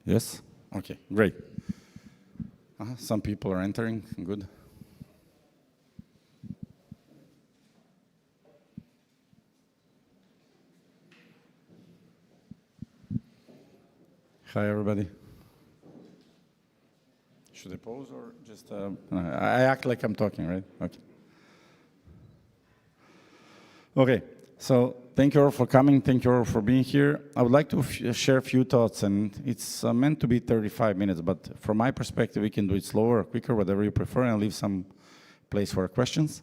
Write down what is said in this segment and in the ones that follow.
Yes? Okay, great. Some people are entering, good. Hi, everybody. Should I pause or just, I act like I'm talking, right? Okay. Okay, so thank you all for coming. Thank you all for being here. I would like to share a few thoughts, and it's meant to be 35 minutes, but from my perspective, we can do it slower or quicker, whatever you prefer, and leave some place for questions.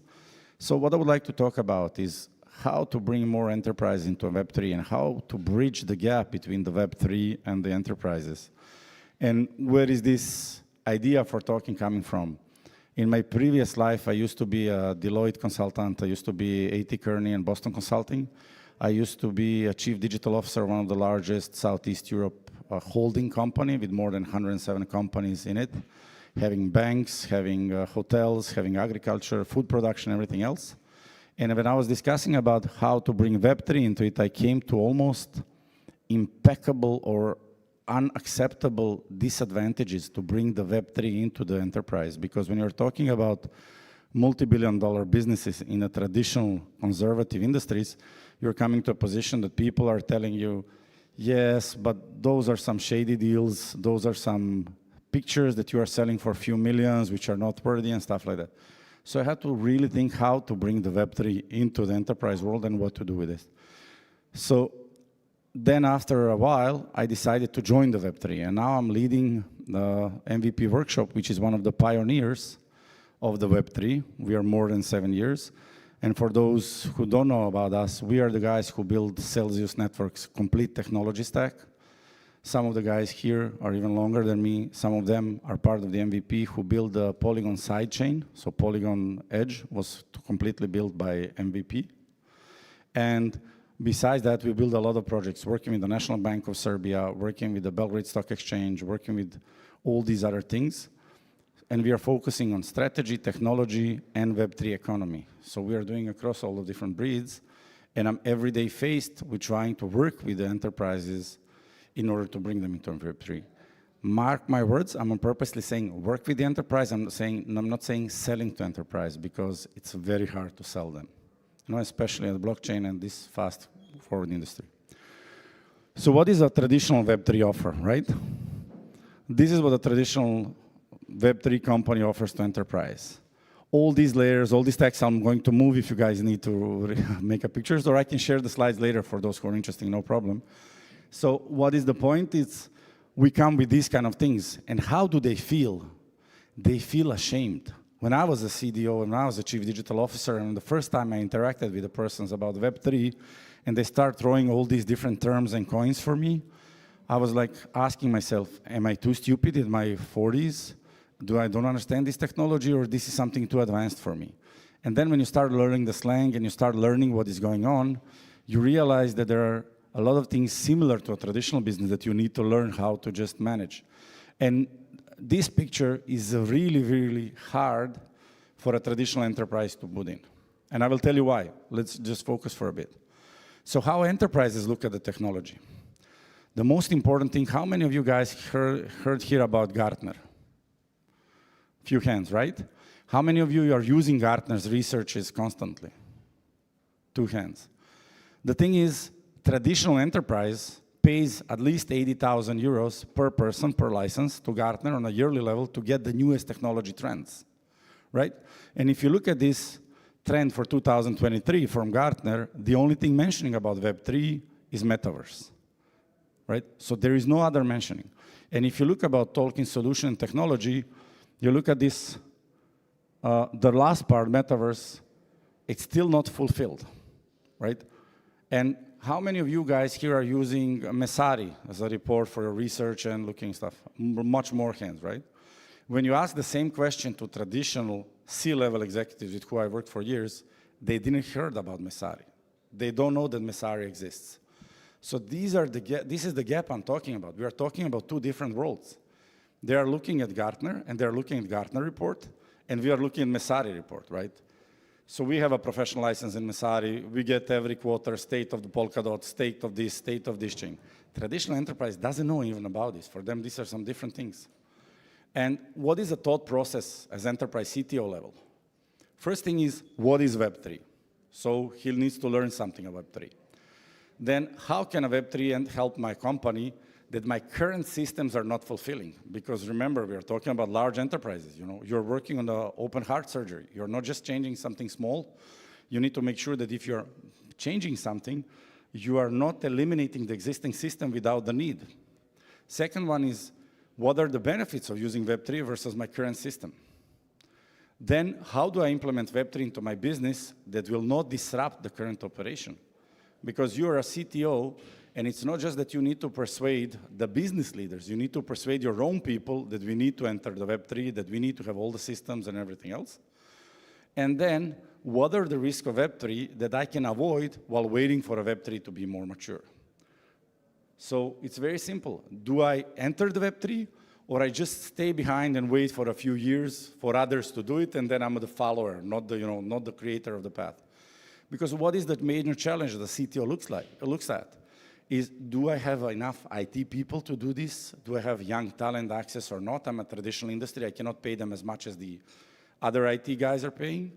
So what I would like to talk about is how to bring more enterprise into Web3 and how to bridge the gap between the Web3 and the enterprises. And where is this idea for talking coming from? In my previous life, I used to be a Deloitte consultant. I used to be A.T. Kearney and Boston Consulting. I used to be a chief digital officer, one of the largest Southeast Europe holding company with more than 107 companies in it, having banks, having hotels, having agriculture, food production, everything else. And when I was discussing about how to bring Web3 into it, I came to almost impeccable or unacceptable disadvantages to bring the Web3 into the enterprise. Because when you're talking about multi-billion-dollar businesses in a traditional conservative industries, you're coming to a position that people are telling you, yes, but those are some shady deals, those are some pictures that you are selling for a few millions, which are not worthy and stuff like that. So I had to really think how to bring the Web3 into the enterprise world and what to do with it. So then after a while, I decided to join the Web3, and now I'm leading the MVP workshop, which is one of the pioneers of the Web3. We are more than 7 years. And for those who don't know about us, we are the guys who build Celsius Network's complete technology stack. Some of the guys here are even longer than me. Some of them are part of the MVP who built the Polygon sidechain. So Polygon Edge was completely built by MVP. And besides that, we build a lot of projects, working with the National Bank of Serbia, working with the Belgrade Stock Exchange, working with all these other things. And we are focusing on strategy, technology, and Web3 economy. So we are doing across all the different breeds. And I'm every day faced with trying to work with the enterprises in order to bring them into Web3. Mark my words, I'm purposely saying work with the enterprise. I'm not saying selling to enterprise, because it's very hard to sell them, especially in the blockchain and this fast-forward industry. So what is a traditional Web3 offer, right? This is what a traditional Web3 company offers to enterprise. All these layers, all these text, I'm going to move if you guys need to make a pictures, or I can share the slides later for those who are interested, no problem. So what is the point? It's we come with these kind of things, and how do they feel? They feel ashamed. When I was a CDO and I was a chief digital officer, and the first time I interacted with the persons about Web3, and they start throwing all these different terms and coins for me, I was like asking myself, am I too stupid in my 40s? I don't understand this technology, or this is something too advanced for me? And then when you start learning the slang and you start learning what is going on, you realize that there are a lot of things similar to a traditional business that you need to learn how to just manage. And this picture is really, really hard for a traditional enterprise to put in. And I will tell you why. Let's just focus for a bit. So how enterprises look at the technology. The most important thing, how many of you guys heard here about Gartner? Few hands, right? How many of you are using Gartner's researches constantly? 2 hands. The thing is, traditional enterprise pays at least 80,000 euros per person per license to Gartner on a yearly level to get the newest technology trends, right? And if you look at this trend for 2023 from Gartner, the only thing mentioning about Web3 is metaverse, right? So there is no other mentioning. And if you look about Tolkien solution and technology, you look at this, the last part, metaverse, it's still not fulfilled, right? And how many of you guys here are using Messari as a report for your research and looking stuff? Much more hands, right? When you ask the same question to traditional C-level executives with who I worked for years, they didn't heard about Messari. They don't know that Messari exists. So this is the gap I'm talking about. We are talking about 2 different worlds. They are looking at Gartner, and they're looking at Gartner report, and we are looking at Messari report, right? So we have a professional license in Messari. We get every quarter state of the Polkadot, state of this chain. Traditional enterprise doesn't know even about this. For them, these are some different things. And what is the thought process as enterprise CTO level? First thing is, what is Web3? So he needs to learn something about Web3. Then how can a Web3 help my company that my current systems are not fulfilling? Because remember, we are talking about large enterprises. You're working on the open heart surgery. You're not just changing something small. You need to make sure that if you're changing something, you are not eliminating the existing system without the need. Second one is, what are the benefits of using Web3 versus my current system? Then how do I implement Web3 into my business that will not disrupt the current operation? Because you're a CTO, and it's not just that you need to persuade the business leaders, you need to persuade your own people that we need to enter the Web3, that we need to have all the systems and everything else. And then, what are the risks of Web3 that I can avoid while waiting for a Web3 to be more mature? So it's very simple. Do I enter the Web3, or I just stay behind and wait for a few years for others to do it, and then I'm the follower, not the creator of the path? Because what is the major challenge the CTO looks at is, do I have enough IT people to do this? Do I have young talent access or not? I'm a traditional industry. I cannot pay them as much as the other IT guys are paying.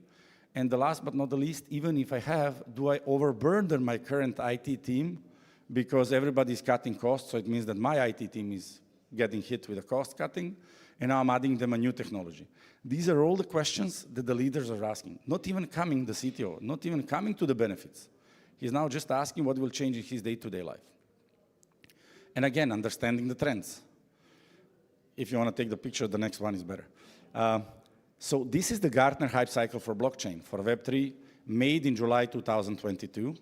And the last but not the least, even if I have, do I overburden my current IT team because everybody's cutting costs, so it means that my IT team is getting hit with the cost cutting, and now I'm adding them a new technology. These are all the questions that the leaders are asking, not even coming, the CTO, not even coming to the benefits. He's now just asking what will change in his day-to-day life. And again, understanding the trends. If you want to take the picture, the next one is better. So this is the Gartner hype cycle for blockchain, for Web3, made in July 2022.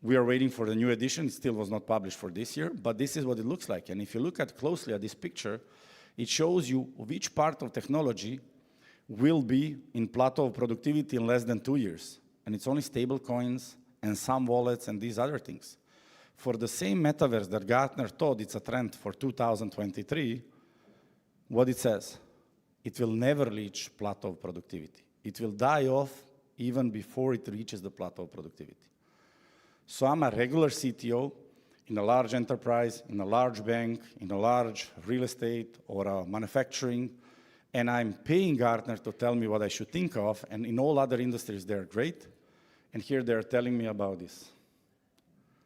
We are waiting for the new edition. It still was not published for this year, but this is what it looks like. And if you look closely at this picture, it shows you which part of technology will be in plateau of productivity in less than 2 years. And it's only stable coins and some wallets and these other things. For the same metaverse that Gartner thought it's a trend for 2023, what it says, it will never reach plateau of productivity. It will die off even before it reaches the plateau of productivity. So I'm a regular CTO in a large enterprise, in a large bank, in a large real estate or a manufacturing, and I'm paying Gartner to tell me what I should think of, and in all other industries they're great, and here they're telling me about this.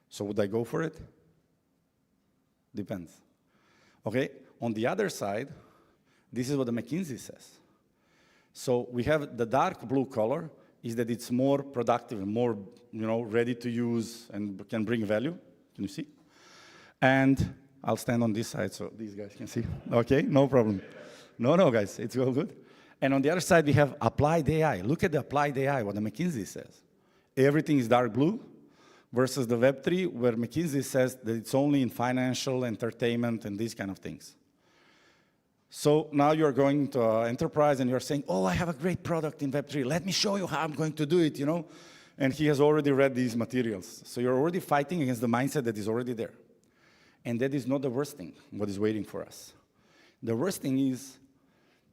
So would I go for it? Depends. Okay, on the other side, this is what the McKinsey says. So we have the dark blue color is that it's more productive and more, ready to use and can bring value. Can you see? And I'll stand on this side so these guys can see. Okay, no problem. No, guys, it's all good. And on the other side, we have applied AI. Look at the applied AI, what the McKinsey says. Everything is dark blue versus the Web3, where McKinsey says that it's only in financial, entertainment, and these kind of things. So now you're going to an enterprise and you're saying, oh, I have a great product in Web3. Let me show you how I'm going to do it, And he has already read these materials. So you're already fighting against the mindset that is already there. And that is not the worst thing, what is waiting for us. The worst thing is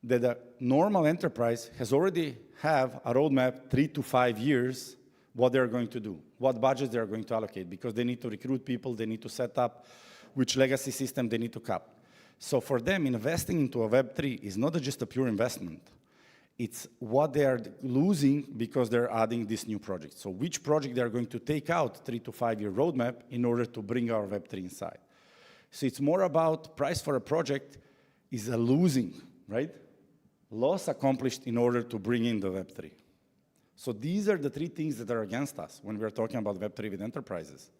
that a normal enterprise has already have a roadmap 3 to 5 years what they're going to do, what budgets they're going to allocate, because they need to recruit people, they need to set up which legacy system they need to cut. So for them, investing into a Web3 is not just a pure investment. It's what they are losing because they're adding this new project. So which project they're going to take out 3 to 5 year roadmap in order to bring our Web3 inside. So it's more about price for a project is a losing, right? Loss accomplished in order to bring in the Web3. So these are the 3 things that are against us when we're talking about Web3 with enterprises.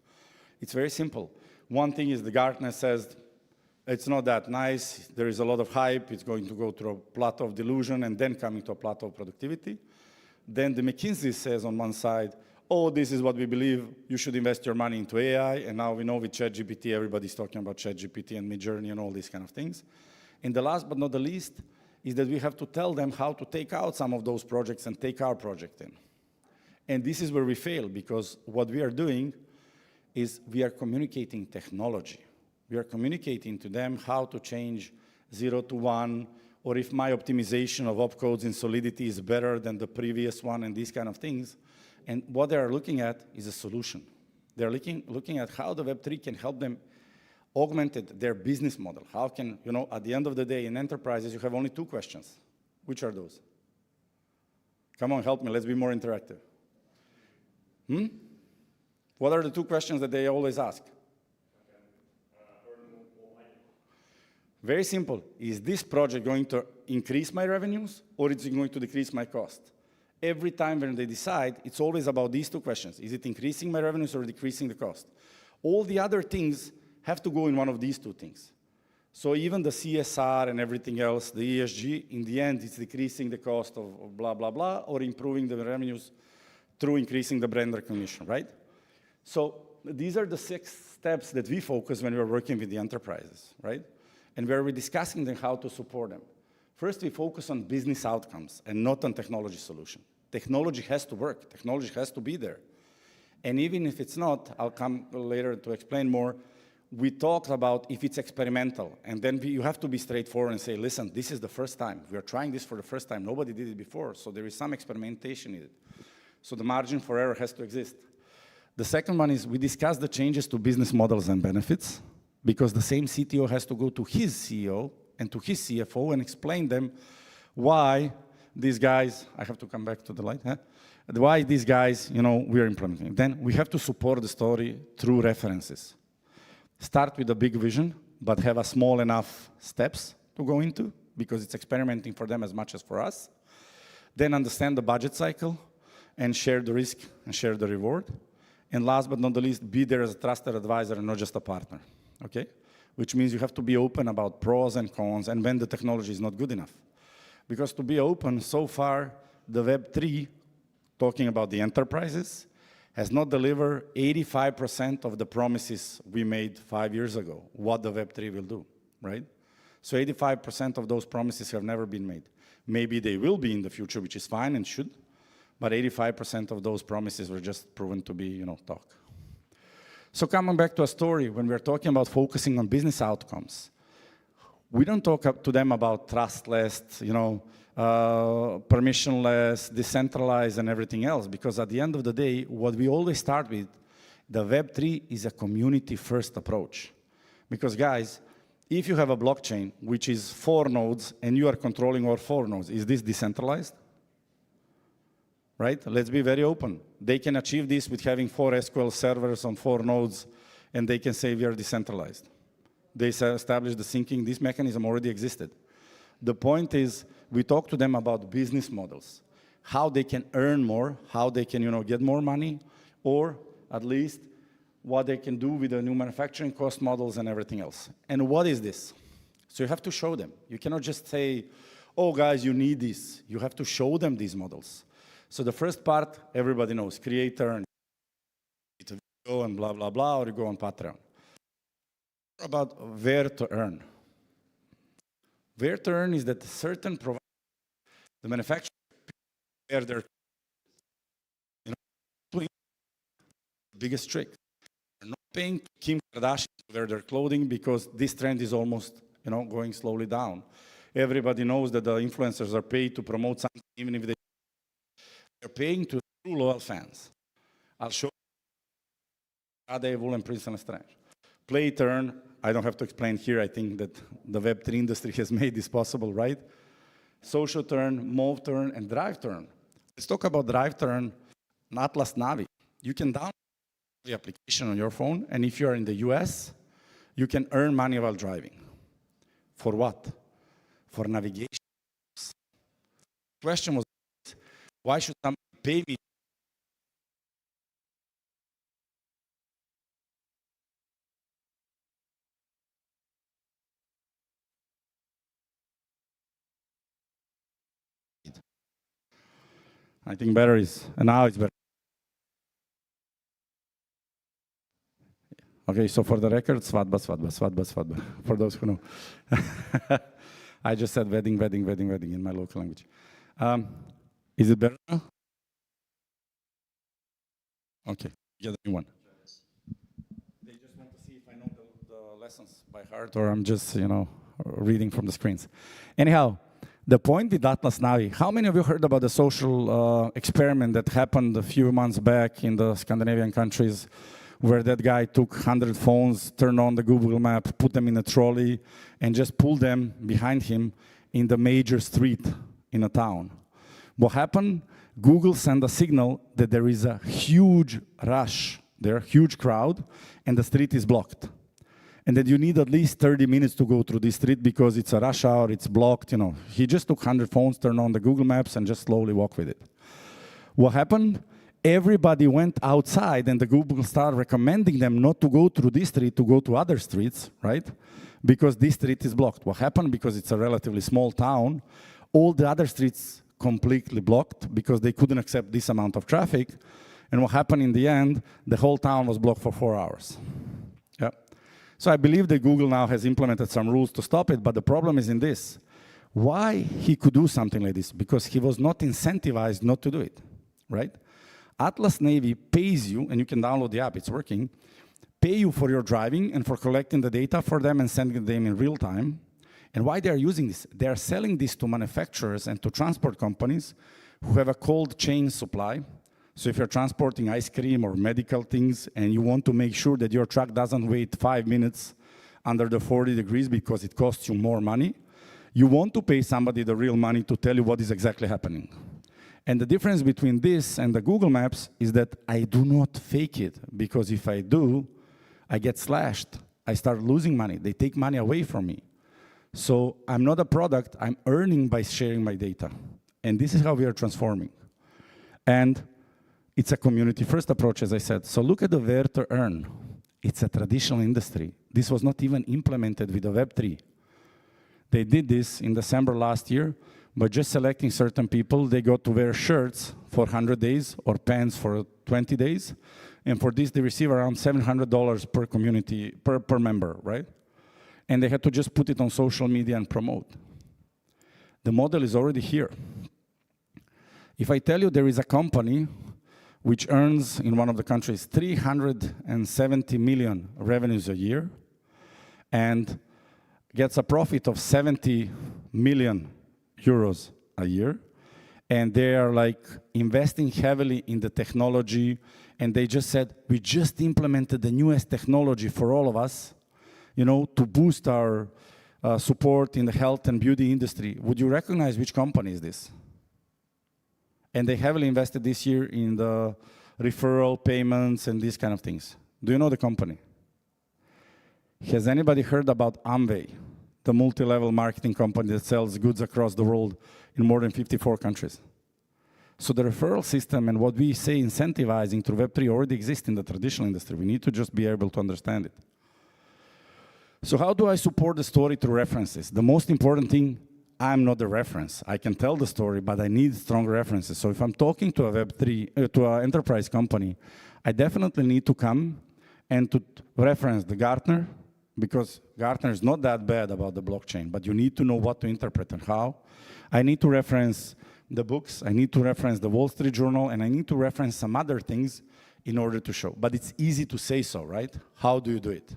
It's very simple. One thing is the Gartner says, it's not that nice, there is a lot of hype, it's going to go through a plateau of delusion and then coming to a plateau of productivity. Then the McKinsey says on one side, oh, this is what we believe, you should invest your money into AI, and now we know with ChatGPT, everybody's talking about ChatGPT and Midjourney and all these kind of things. And the last but not the least is that we have to tell them how to take out some of those projects and take our project in. And this is where we fail, because what we are doing is we are communicating technology. We are communicating to them how to change 0 to 1 or if my optimization of opcodes in Solidity is better than the previous one, and these kind of things. And what they are looking at is a solution. They're looking at how the Web3 can help them augment their business model. How can, at the end of the day, in enterprises, you have only two questions. Which are those? Come on, help me, let's be more interactive. What are the two questions that they always ask? Very simple. Is this project going to increase my revenues, or is it going to decrease my cost? Every time when they decide, it's always about these two questions. Is it increasing my revenues or decreasing the cost? All the other things have to go in one of these two things. So even the CSR and everything else, the ESG, in the end, it's decreasing the cost of blah, blah, blah, or improving the revenues through increasing the brand recognition, right? So these are the 6 steps that we focus when we're working with the enterprises, right? And where we're discussing them how to support them. First, we focus on business outcomes and not on technology solution. Technology has to work. Technology has to be there. And even if it's not, I'll come later to explain more, we talked about if it's experimental. And then you have to be straightforward and say, listen, this is the first time. We are trying this for the first time. Nobody did it before, so there is some experimentation needed. So the margin for error has to exist. The second one is we discuss the changes to business models and benefits, because the same CTO has to go to his CEO and to his CFO and explain them why these guys, I have to come back to the light, why these guys, we are implementing. Then we have to support the story through references. Start with a big vision, but have a small enough steps to go into, because it's experimenting for them as much as for us. Then understand the budget cycle and share the risk and share the reward. And last but not the least, be there as a trusted advisor and not just a partner, okay? Which means you have to be open about pros and cons and when the technology is not good enough. Because to be open, so far, the Web3, talking about the enterprises, has not delivered 85% of the promises we made 5 years ago, what the Web3 will do, right? So 85% of those promises have never been made. Maybe they will be in the future, which is fine and should, but 85% of those promises were just proven to be, talk. So coming back to a story, when we're talking about focusing on business outcomes, we don't talk to them about trustless, permissionless, decentralized, and everything else, because at the end of the day, what we always start with, the Web3 is a community-first approach. Because guys, if you have a blockchain, which is 4 nodes, and you are controlling all 4 nodes, is this decentralized? Right? Let's be very open. They can achieve this with having 4 SQL servers on 4 nodes, and they can say we are decentralized. They established the syncing. This mechanism already existed. The point is, we talk to them about business models, how they can earn more, how they can get more money, or at least what they can do with the new manufacturing cost models and everything else. And what is this? So you have to show them. You cannot just say, oh, guys, you need this. You have to show them these models. So the first part, everybody knows, create, earn. It's a video and blah, blah, blah, or you go on Patreon. About where to earn. Where to earn is that certain providers, the manufacturer, where they're, the biggest trick. They're not paying Kim Kardashian to wear their clothing because this trend is almost, going slowly down. Everybody knows that the influencers are paid to promote something, even if they're paying to true loyal fans. I'll show you Ade, Wool, and Prince and Strange. Play, turn, I don't have to explain here. I think that the Web3 industry has made this possible, right? Social turn, move turn, and drive turn. Let's talk about drive turn, Atlas Navi. You can download the application on your phone, and if you're in the US, you can earn money while driving. For what? For navigation. The question was, why should somebody pay me? I think better is, and now it's better. Okay, so for the record, svadba, svadba, svadba, svadba, for those who know. I just said wedding, wedding, wedding, wedding in my local language. Is it better now? Okay, get a new one. They just want to see if I know the lessons by heart or I'm just, reading from the screens. Anyhow, The point with Atlas Navi, how many of you heard about the social experiment that happened a few months back in the Scandinavian countries, where that guy took 100 phones, turned on the Google map, put them in a trolley, and just pulled them behind him in the major street in a town? What happened? Google sent a signal that there is a huge rush there, huge crowd, and the street is blocked. And that you need at least 30 minutes to go through this street because it's a rush hour, it's blocked, you know. He just took 100 phones, turned on the Google Maps, and just slowly walked with it. What happened? Everybody went outside, and the Google started recommending them not to go through this street, to go to other streets, right? Because this street is blocked. What happened? Because it's a relatively small town, all the other streets completely blocked because they couldn't accept this amount of traffic. And what happened in the end, the whole town was blocked for 4 hours. Yeah. So I believe that Google now has implemented some rules to stop it, but the problem is in this. Why he could do something like this? Because he was not incentivized not to do it, right? Atlas Navi pays you, and you can download the app, it's working, pay you for your driving and for collecting the data for them and sending them in real time. And why they are using this? They are selling this to manufacturers and to transport companies who have a cold chain supply. So if you're transporting ice cream or medical things and you want to make sure that your truck doesn't wait 5 minutes under the 40 degrees because it costs you more money, you want to pay somebody the real money to tell you what is exactly happening. And the difference between this and the Google Maps is that I do not fake it, because if I do, I get slashed. I start losing money. They take money away from me. So I'm not a product, I'm earning by sharing my data. And this is how we are transforming. And it's a community-first approach, as I said. So look at the where to earn. It's a traditional industry. This was not even implemented with the Web3. They did this in December last year, by just selecting certain people. They got to wear shirts for 100 days or pants for 20 days. And for this, they receive around $700 per community, per member, right? And they had to just put it on social media and promote. The model is already here. If I tell you there is a company which earns in one of the countries 370 million revenues a year and gets a profit of 70 million euros a year, and they are like investing heavily in the technology, and they just said, we just implemented the newest technology for all of us, you know, to boost our support in the health and beauty industry. Would you recognize which company is this? And they heavily invested this year in the referral payments and these kind of things. Do you know the company? Has anybody heard about Amway, the multi-level marketing company that sells goods across the world in more than 54 countries? So the referral system and what we say incentivizing through Web3 already exists in the traditional industry. We need to just be able to understand it. So how do I support the story through references? The most important thing, I'm not the reference. I can tell the story, but I need strong references. So if I'm talking to a Web3, to an enterprise company, I definitely need to come and to reference the Gartner, because Gartner is not that bad about the blockchain, but you need to know what to interpret and how. I need to reference the books, I need to reference the Wall Street Journal, and I need to reference some other things in order to show. But it's easy to say so, right? How do you do it?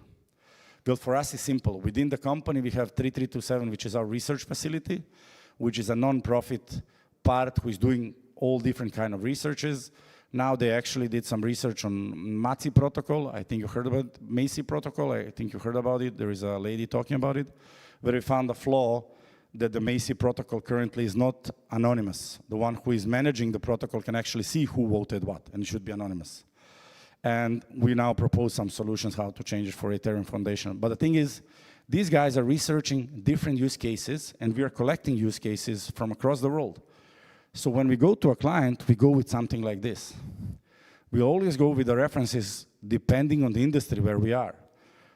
Well, for us, it's simple. Within the company, we have 3327, which is our research facility, which is a non-profit part who is doing all different kind of researches. Now they actually did some research on MACI protocol. I think you heard about MACI protocol. I think you heard about it. There is a lady talking about it, where we found a flaw that the MACI protocol currently is not anonymous. The one who is managing the protocol can actually see who voted what, and it should be anonymous. And we now propose some solutions how to change it for Ethereum Foundation. But the thing is, these guys are researching different use cases, and we are collecting use cases from across the world. So when we go to a client, we go with something like this. We always go with the references depending on the industry where we are.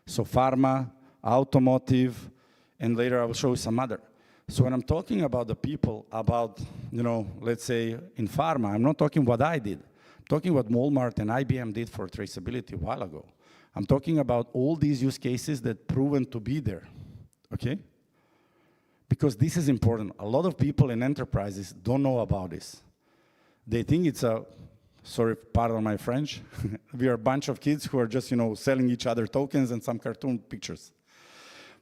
So pharma, automotive, and later I will show you some other. So when I'm talking about the people, about, you know, let's say in pharma, I'm not talking what I did. I'm talking what Walmart and IBM did for traceability a while ago. I'm talking about all these use cases that proven to be there, okay? Because this is important. A lot of people in enterprises don't know about this. They think it's a, sorry, pardon my French, we are a bunch of kids who are just, you know, selling each other tokens and some cartoon pictures.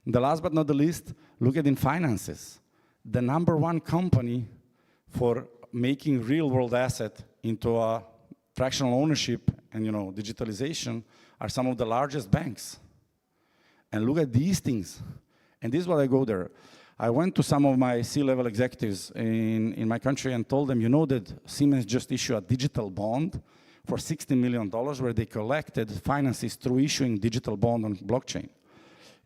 The last but not the least, look at in finances. the #1 company for making real-world asset into a fractional ownership and digitalization are some of the largest banks. And look at these things. And this is what I go there. I went to some of my C-level executives in my country and told them, you know that Siemens just issued a digital bond for $60 million where they collected finances through issuing digital bond on blockchain.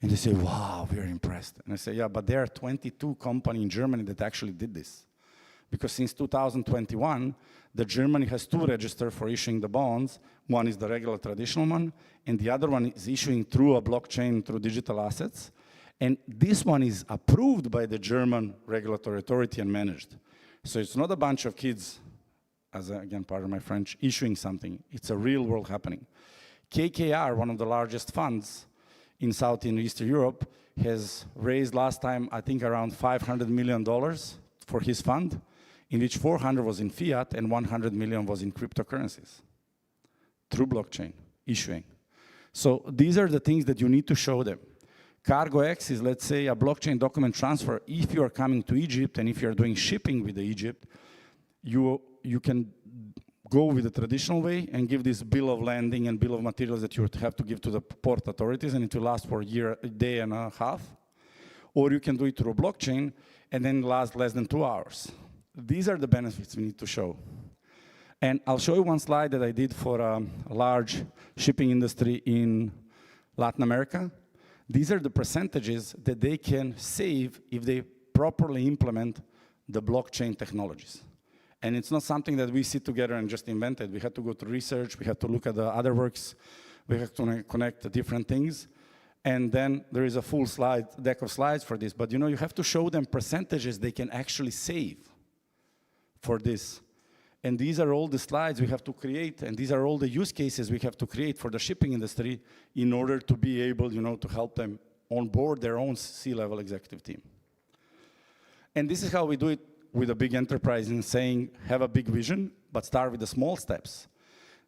And they say, wow, we're impressed. And I say, yeah, but there are 22 companies in Germany that actually did this. Because since 2021, Germany has 2 registers for issuing the bonds. One is the regular traditional one, and the other one is issuing through a blockchain, through digital assets. And this one is approved by the German regulatory authority and managed. So it's not a bunch of kids, as again, pardon my French, issuing something. It's a real world happening. KKR, one of the largest funds in South and Eastern Europe, has raised last time, I think, around $500 million for his fund, in which 400 was in fiat and 100 million was in cryptocurrencies through blockchain issuing. So these are the things that you need to show them. CargoX is, let's say, a blockchain document transfer. If you are coming to Egypt and if you are doing shipping with Egypt, you can go with the traditional way and give this bill of landing and bill of materials that you would have to give to the port authorities, and it will last for a day and a half. Or you can do it through a blockchain and then last less than 2 hours. These are the benefits we need to show. And I'll show you one slide that I did for a large shipping industry in Latin America. These are the percentages that they can save if they properly implement the blockchain technologies. And it's not something that we sit together and just invented. We had to go to research, we had to look at the other works, we have to connect the different things. And then there is a full deck of slides for this. But you have to show them percentages they can actually save for this. And these are all the slides we have to create, and these are all the use cases we have to create for the shipping industry in order to be able, to help them onboard their own C-level executive team. And this is how we do it with a big enterprise, in saying, have a big vision, but start with the small steps.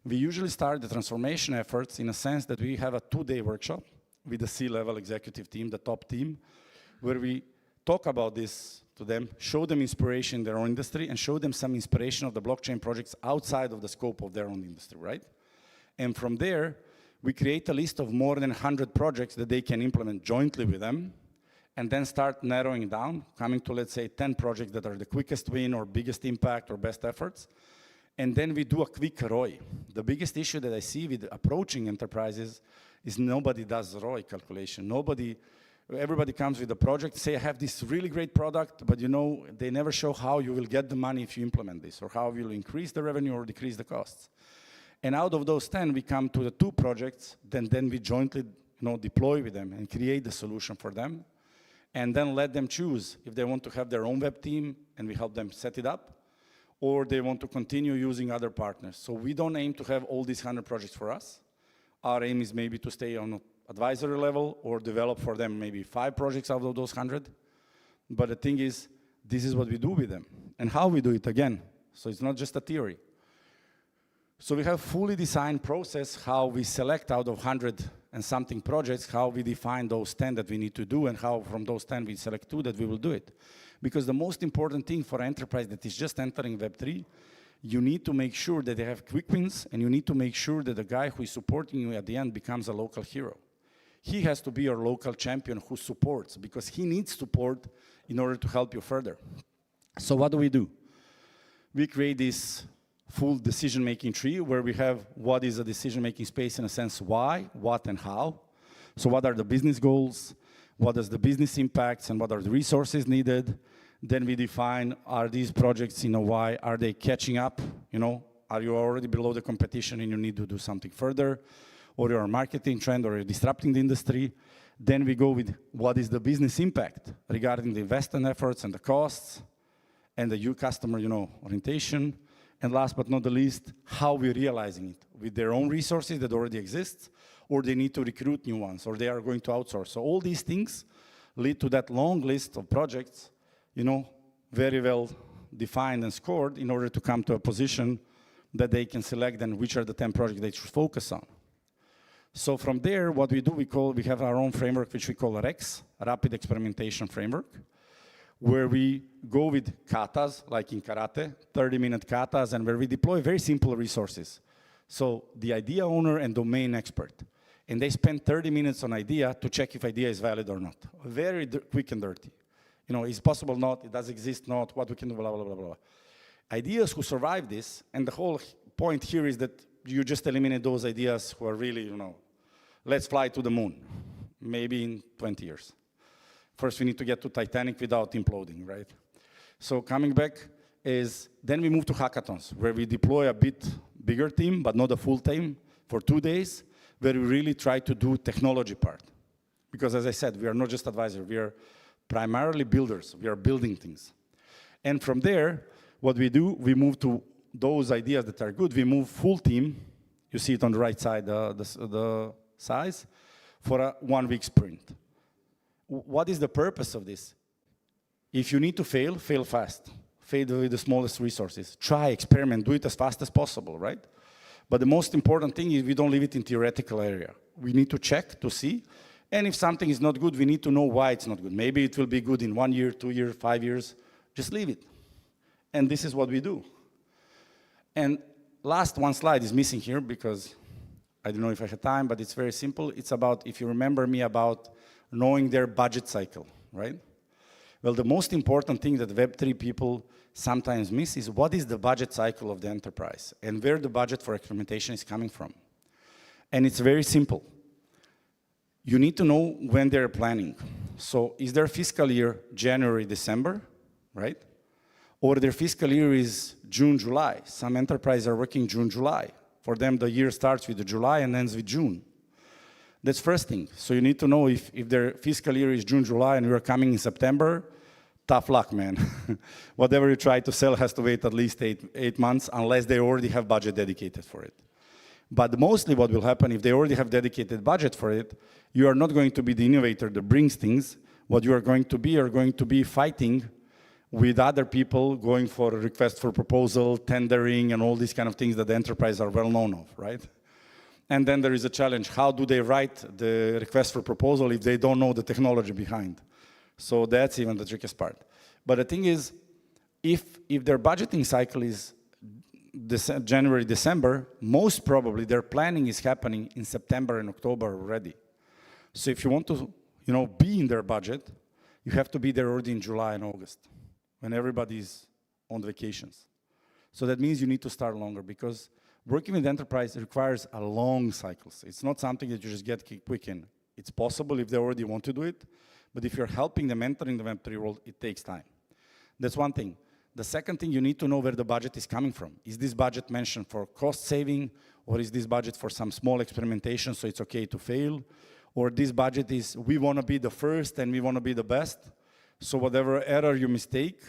We usually start the transformation efforts in a sense that we have a 2-day workshop with the C-level executive team, the top team, where we talk about this to them, show them inspiration in their own industry, and show them some inspiration of the blockchain projects outside of the scope of their own industry, right? And from there, we create a list of more than 100 projects that they can implement jointly with them, and then start narrowing down, coming to, let's say, 10 projects that are the quickest win or biggest impact or best efforts. And then we do a quick ROI. The biggest issue that I see with approaching enterprises is nobody does ROI calculation. Everybody comes with a project, say, I have this really great product, but they never show how you will get the money if you implement this, or how you will increase the revenue or decrease the costs. And out of those 10, we come to the 2 projects, then we jointly deploy with them and create the solution for them, and then let them choose if they want to have their own web team, and we help them set it up, or they want to continue using other partners. So we don't aim to have all these 100 projects for us. Our aim is maybe to stay on advisory level or develop for them maybe 5 projects out of those 100. But the thing is, this is what we do with them and how we do it again. So it's not just a theory. So we have fully designed process how we select out of 100 and something projects, how we define those 10 that we need to do, and how from those 10 we select 2 that we will do it. Because the most important thing for an enterprise that is just entering Web3, you need to make sure that they have quick wins, and you need to make sure that the guy who is supporting you at the end becomes a local hero. He has to be your local champion who supports, because he needs support in order to help you further. So what do? We create this full decision-making tree where we have what is a decision-making space in a sense, why, what, and how. So what are the business goals? What is the business impacts, and what are the resources needed? Then we define, are these projects, why are they catching up? Are you already below the competition and you need to do something further? Or you're a marketing trend, or you're disrupting the industry. Then we go with what is the business impact regarding the investment efforts and the costs and the customer, orientation. And last but not the least, how we're realizing it with their own resources that already exist, or they need to recruit new ones, or they are going to outsource. So all these things lead to that long list of projects, very well defined and scored in order to come to a position that they can select and which are the 10 projects they should focus on. So from there, what we do, we have our own framework, which we call REX, Rapid Experimentation Framework, where we go with katas, like in karate, 30-minute katas, and where we deploy very simple resources. So the idea owner and domain expert. And they spend 30 minutes on idea to check if idea is valid or not. Very quick and dirty. You know, is possible not, it does exist not, what we can do, blah, blah, blah, blah. Ideas who survive this, and the whole point here is that you just eliminate those ideas who are really, you know, let's fly to the moon, maybe in 20 years. First, we need to get to Titanic without imploding, right? So coming back is, then we move to hackathons, where we deploy a bit bigger team, but not a full team, for 2 days, where we really try to do technology part. Because as I said, we are not just advisors, we are primarily builders, we are building things. And from there, what we do, we move to those ideas that are good, we move full team, you see it on the right side, the size, for a 1-week sprint. What is the purpose of this? If you need to fail, fail fast. Fail with the smallest resources. Try, experiment, do it as fast as possible, right? But the most important thing is we don't leave it in theoretical area. We need to check to see, and if something is not good, we need to know why it's not good. Maybe it will be good in 1 year, 2 years, 5 years. Just leave it. And this is what we do. And last one slide is missing here because I don't know if I had time, but it's very simple. It's about, if you remember me, about knowing their budget cycle, right? Well, the most important thing that Web3 people sometimes miss is what is the budget cycle of the enterprise and where the budget for experimentation is coming from. And it's very simple. You need to know when they're planning. So is their fiscal year January, December, right? Or their fiscal year is June, July. Some enterprises are working June, July. For them, the year starts with July and ends with June. That's first thing. So you need to know if their fiscal year is June, July, and you're coming in September, tough luck, man. Whatever you try to sell has to wait at least eight months unless they already have budget dedicated for it. But mostly what will happen, if they already have dedicated budget for it, you are not going to be the innovator that brings things. What you are going to be fighting with other people, going for a request for proposal, tendering, and all these kind of things that the enterprise are well known of, right? And then there is a challenge. How do they write the request for proposal if they don't know the technology behind? So that's even the trickiest part. But the thing is, if their budgeting cycle is January, December, most probably their planning is happening in September and October already. So if you want to, be in their budget, you have to be there already in July and August, when everybody's on vacations. So that means you need to start longer, because working with enterprise requires a long cycles. It's not something that you just get quick in. It's possible if they already want to do it, but if you're helping them entering the Web3 world, it takes time. That's one thing. The second thing, you need to know where the budget is coming from. Is this budget mentioned for cost saving, or is this budget for some small experimentation so it's okay to fail? Or this budget is, we want to be the first and we want to be the best, so whatever error you make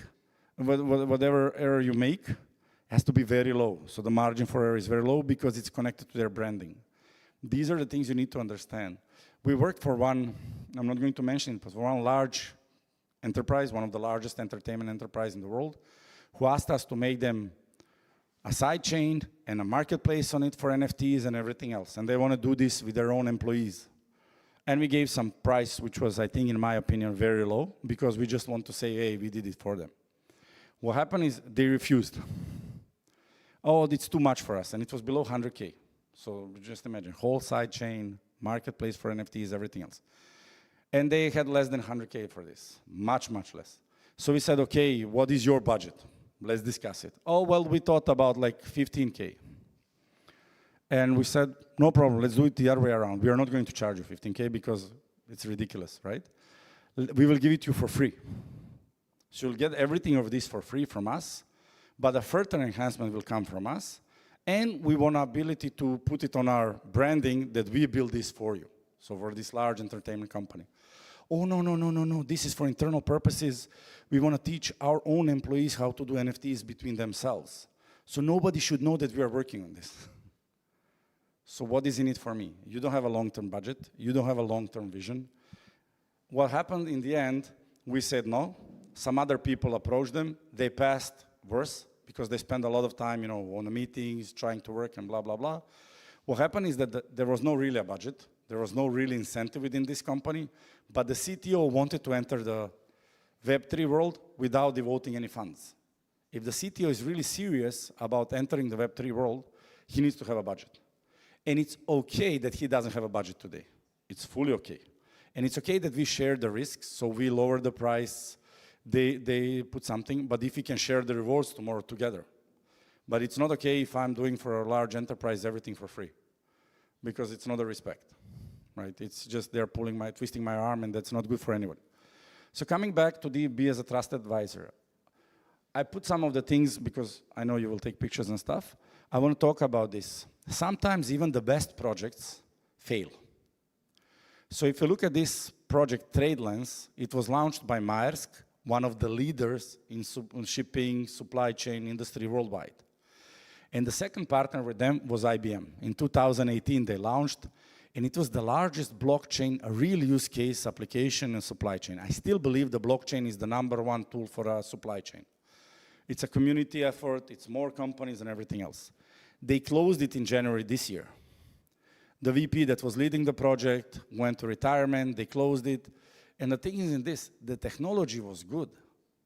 has to be very low. So the margin for error is very low because it's connected to their branding. These are the things you need to understand. We worked for one, I'm not going to mention it, but for one large enterprise, one of the largest entertainment enterprise in the world, who asked us to make them a side chain and a marketplace on it for NFTs and everything else. And they want to do this with their own employees. And we gave some price, which was, I think, in my opinion, very low, because we just want to say, hey, we did it for them. What happened is they refused. Oh, it's too much for us, and it was below 100K. So just imagine, whole side chain, marketplace for NFTs, everything else. And they had less than 100K for this, much, much less. So we said, okay, what is your budget? Let's discuss it. Oh, well, we thought about like 15K. And we said, no problem, let's do it the other way around. We are not going to charge you 15K because it's ridiculous, right? We will give it to you for free. So you'll get everything of this for free from us, but a further enhancement will come from us, and we want the ability to put it on our branding that we build this for you. So for this large entertainment company. Oh, no, this is for internal purposes. We want to teach our own employees how to do NFTs between themselves. So nobody should know that we are working on this. So what is in it for me? You don't have a long-term budget. You don't have a long-term vision. What happened in the end, we said no. Some other people approached them. They passed worse because they spend a lot of time, on the meetings, trying to work and blah, blah, blah. What happened is that there was no really a budget. There was no real incentive within this company, but the CTO wanted to enter the Web3 world without devoting any funds. If the CTO is really serious about entering the Web3 world, he needs to have a budget. And it's okay that he doesn't have a budget today. It's fully okay. And it's okay that we share the risks, so we lower the price, they put something, but if we can share the rewards tomorrow together. But it's not okay if I'm doing for a large enterprise everything for free, because it's not a respect, right? It's just they're twisting my arm, and that's not good for anyone. So coming back to be as a trusted advisor, I put some of the things, because I know you will take pictures and stuff. I want to talk about this. Sometimes even the best projects fail. So if you look at this project, TradeLens, it was launched by Maersk, one of the leaders in shipping, supply chain industry worldwide. And the second partner with them was IBM. In 2018, they launched, and it was the largest blockchain, a real use case application in supply chain. I still believe the blockchain is the #1 tool for a supply chain. It's a community effort, it's more companies and everything else. They closed it in January this year. The VP that was leading the project went to retirement, they closed it. And the thing is in this, the technology was good.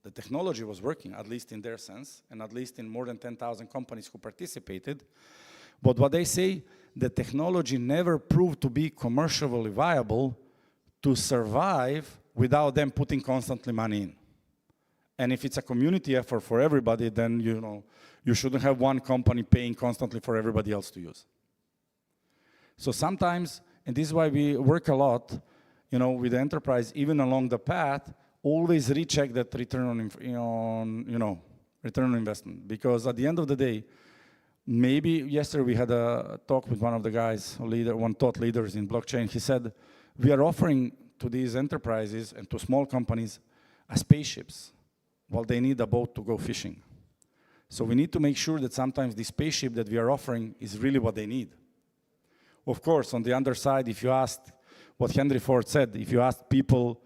The technology was working, at least in their sense, and at least in more than 10,000 companies who participated. But what they say, the technology never proved to be commercially viable to survive without them putting constantly money in. And if it's a community effort for everybody, then you shouldn't have one company paying constantly for everybody else to use. So sometimes, and this is why we work a lot, with the enterprise, even along the path, always recheck that return on investment. Because at the end of the day, maybe yesterday we had a talk with one of the guys, one thought leaders in blockchain. He said, we are offering to these enterprises and to small companies spaceships, while they need a boat to go fishing. So we need to make sure that sometimes the spaceship that we are offering is really what they need. Of course, on the other side, if you asked what Henry Ford said, if you asked people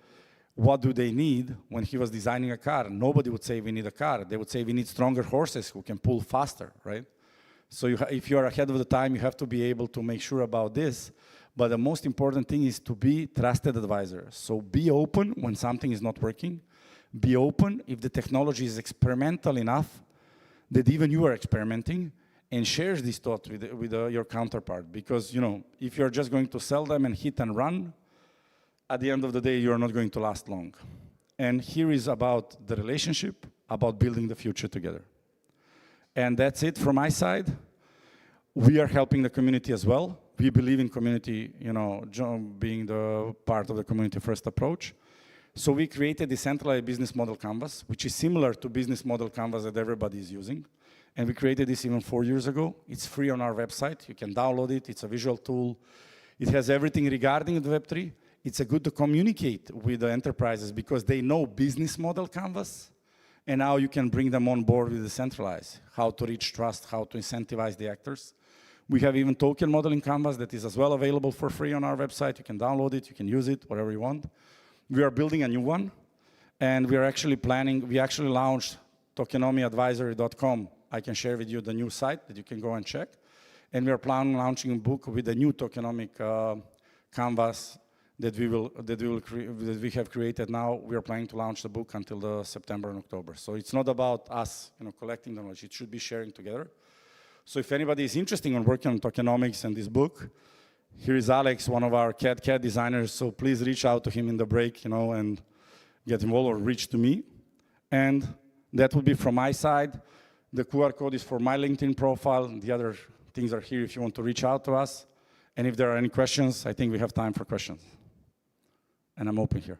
what do they need when he was designing a car, nobody would say we need a car. They would say we need stronger horses who can pull faster, right? So if you are ahead of the time, you have to be able to make sure about this. But the most important thing is to be trusted advisor. So be open when something is not working. Be open if the technology is experimental enough that even you are experimenting, and share this thought with your counterpart. Because if you're just going to sell them and hit and run, at the end of the day, you're not going to last long. And here is about the relationship, about building the future together. And that's it from my side. We are helping the community as well. We believe in community, being the part of the community first approach. So we created a decentralized business model canvas, which is similar to business model canvas that everybody is using. And we created this even 4 years ago. It's free on our website. You can download it. It's a visual tool. It has everything regarding the Web3. It's good to communicate with the enterprises because they know business model canvas. And now you can bring them on board with decentralized, how to reach trust, how to incentivize the actors. We have even token modeling canvas that is as well available for free on our website. You can download it. You can use it, whatever you want. We are building a new one. And we are actually planning, we actually launched tokenomiadvisory.com. I can share with you the new site that you can go and check. And we are planning on launching a book with a new tokenomic canvas that we have created now. We are planning to launch the book until the September and October. So it's not about us collecting the knowledge. It should be sharing together. So if anybody is interested in working on tokenomics and this book, here is Alex, one of our CAD designers. So please reach out to him in the break, and get involved or reach to me. And that would be from my side. The QR code is for my LinkedIn profile. The other things are here if you want to reach out to us. And if there are any questions, I think we have time for questions. And I'm open here.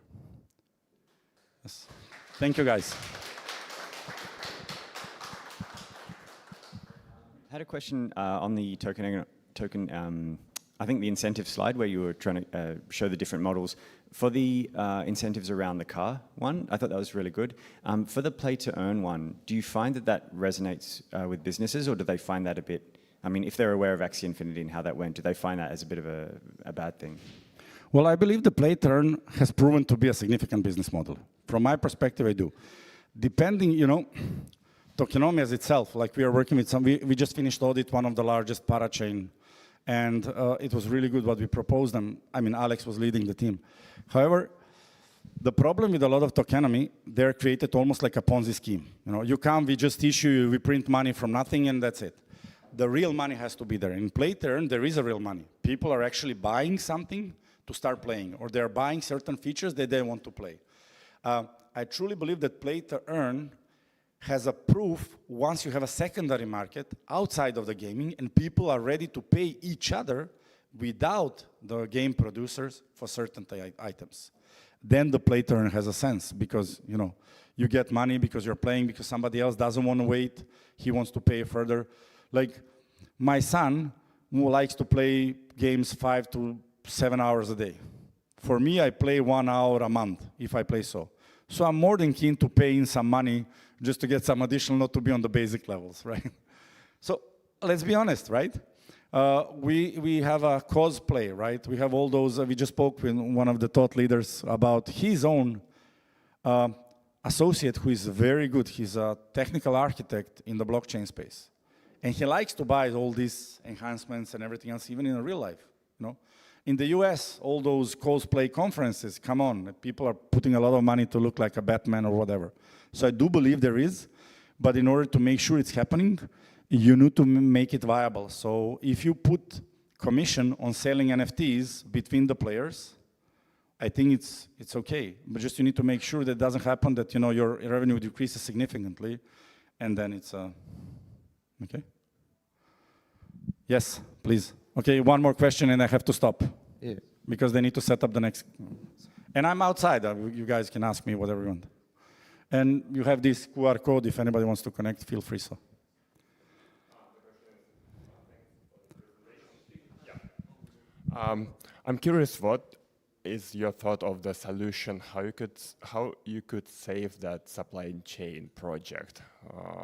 Yes. Thank you, guys. I had a question on the token. I think the incentive slide where you were trying to show the different models. For the incentives around the car one, I thought that was really good. For the play to earn one, do you find that resonates with businesses, or do they find that a bit, if they're aware of Axie Infinity and how that went, do they find that as a bit of a bad thing? Well, I believe the play to earn has proven to be a significant business model. From my perspective, I do. Depending, tokenomics as itself, like we are working with we just finished audit one of the largest parachain. And it was really good what we proposed them. Alex was leading the team. However, The problem with a lot of tokenomics, they're created almost like a Ponzi scheme. You know, you come, we just issue, we print money from nothing, and that's it. The real money has to be there. In play to earn, there is a real money. People are actually buying something to start playing, or they're buying certain features that they want to play. I truly believe that play to earn has a proof once you have a secondary market outside of the gaming, and people are ready to pay each other without the game producers for certain items. Then the play to earn has a sense, because you know, you get money because you're playing, because somebody else doesn't want to wait, he wants to pay further. Like my son, who likes to play games 5 to 7 hours a day. For me, I play 1 hour a month, if I play so. So I'm more than keen to pay in some money just to get some additional, not to be on the basic levels, right? So let's be honest, right? We have a cosplay, right? We have all those, we just spoke with one of the thought leaders about his own associate who is very good. He's a technical architect in the blockchain space. And he likes to buy all these enhancements and everything else, even in real life, you know? In the US, all those cosplay conferences, come on, people are putting a lot of money to look like a Batman or whatever. So I do believe there is, but in order to make sure it's happening, you need to make it viable. So if you put commission on selling NFTs between the players, I think it's okay. But just you need to make sure that it doesn't happen, that you know your revenue decreases significantly, and then it's okay. Yes, please. Okay, one more question, and I have to stop. Yeah. Because they need to set up the next. And I'm outside. You guys can ask me whatever you want. And you have this QR code. If anybody wants to connect, feel free. So. I'm curious, what is your thought of the solution? How you could save that supply chain project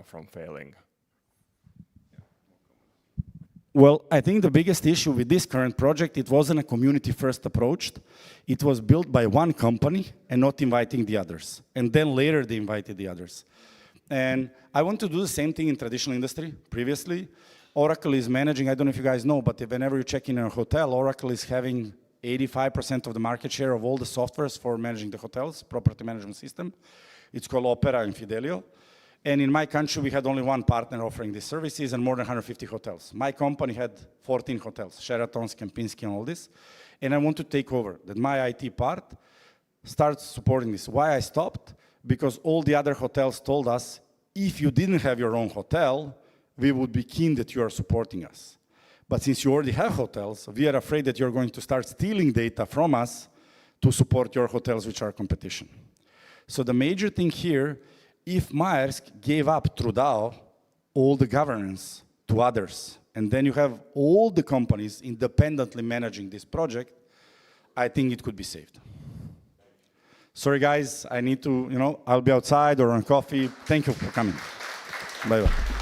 from failing? Well, I think the biggest issue with this current project, it wasn't a community-first approach. It was built by one company and not inviting the others. And then later they invited the others. And I want to do the same thing in traditional industry. Previously, Oracle is managing, I don't know if you guys know, but whenever you check in a hotel, Oracle is having 85% of the market share of all the softwares for managing the hotels, property management system. It's called Opera and Fidelio. And in my country, we had only one partner offering these services and more than 150 hotels. My company had 14 hotels, Sheratons, Kempinski, and all this. And I want to take over, that my IT part starts supporting this. Why I stopped? Because all the other hotels told us, if you didn't have your own hotel, we would be keen that you are supporting us. But since you already have hotels, we are afraid that you're going to start stealing data from us to support your hotels, which are competition. So the major thing here, if Maersk gave up through DAO all the governance to others, and then you have all the companies independently managing this project, I think it could be saved. Sorry guys, I need to, I'll be outside or on coffee. Thank you for coming. Bye-bye.